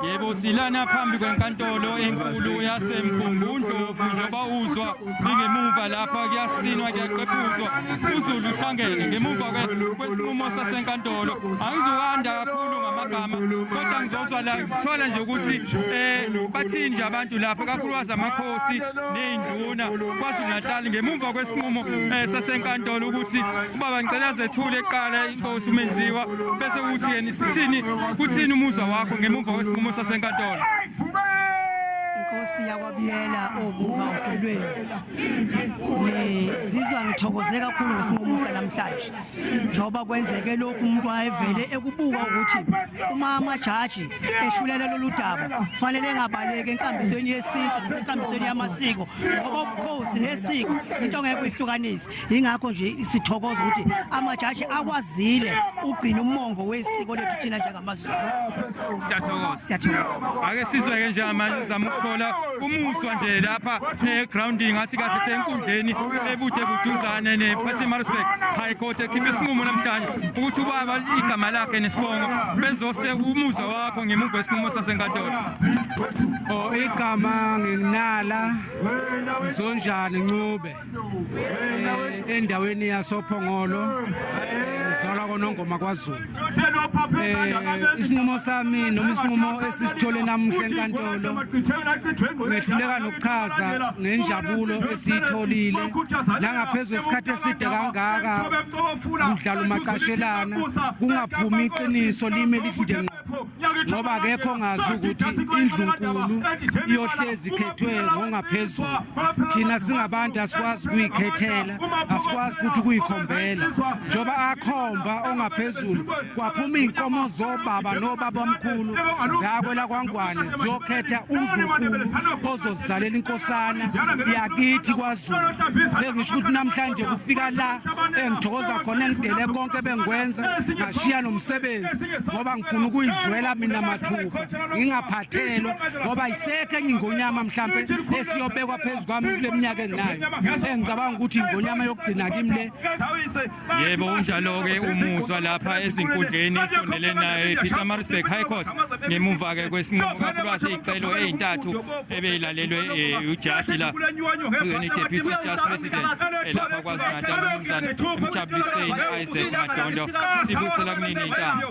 Yebo silana phambi kwenkantolo enkulu yaseMkhumbuNdlovu njengoba uzwa ingemuva lapha kuyasinwa kuyaqephuzwa uZulu uhlangene ngemuva kwesinqumo sasenkantolo. Angizokanda kakhulu ngamagama kodwa ngizozwa la ngithola nje ukuthi bathini nje abantu lapha kakhulukazi amakhosi nezinduna KwaZulu-Natal ngemuva kwesinqumo sasenkantolo ukuthi ubaba ngicela zethule eqala inkosi uMenziwa bese kuthi yena sithini kuthini umuzwa wakho ngemuva kwesinqumo sasenkantolo. Inkosi yakwabiyela obuka ugelweni. Zizwa ngithokoze kakhulu ngesinqumo sanamhlanje. Njoba kwenzeke lokhu umuntu ayevele ekubuka ukuthi uma amajaji ehlulela lolu daba kufanele engabaleki enkambisweni yesintu nasenkambisweni yamasiko ngoba ubukhosi nesiko into ngeke uyihlukanise. Ingakho nje sithokoza ukuthi amajaji akwazile ugcina umongo wesiko lethu thina njengamaZulu. Siyathokoza. Ake sizwe nje manje zama ukuthola umuzwa nje lapha egrounding ngathi kahle senkundleni ebude buduzane nePhalaborwa High Court ekhiphe isinqumo namhlanje ukuthi ubaba igama lakhe nesibongo bezose umuzwa wakho ngemuva kwesinqumo sasenkantolo. Igama nginala Zonjani Ncube endaweni yasoPhongolo zala koNongoma kwaZulu. Isinqumo sami noma isinqumo esisithole namuhla enkantolo ngehluleka nokuchaza ngenjabulo esiyitholile nangaphezulu isikhathi eside kangaka kudlala umacashelana kungaphumi iqiniso lime lithi nje ngoba akekho ongazi ukuthi indlunkulu iyohlezi ikhethwe ngongaphezulu. Thina singabantu asikwazi ukuyikhethela asikwazi futhi ukuyikhombela njoba akhomba ongaphezulu kwaphuma inkomo zobaba nobaba omkhulu zakwela kwaNgwane zokhetha uNdlunkulu ozozalela inkosana yakithi kwaZulu. Bengisho ukuthi namhlanje kufika la engithokoza khona engidele konke bengikwenza ngashiya nomsebenzi ngoba ngifuna ukuyizwela mina mathupha ngingaphathelwa ngoba isekho enye ingonyama mhlambe esiyobekwa phezulu kwami kule minyaka enginayo engicabanga ukuthi ingonyama yokugcina kimi le. Yebo unjalo ke umuzwa lapha ezinkundleni esondelene naye Pietermaritzburg High Court ngemuva ke kwesinqumo kakhulukazi izicelo ezintathu ebeyilalelwe ujaji la Deputy Justice President lapha KwaZulu-Natal uMnumzane Mjabuliseni Isaac Madondo sibusela kunini intamo.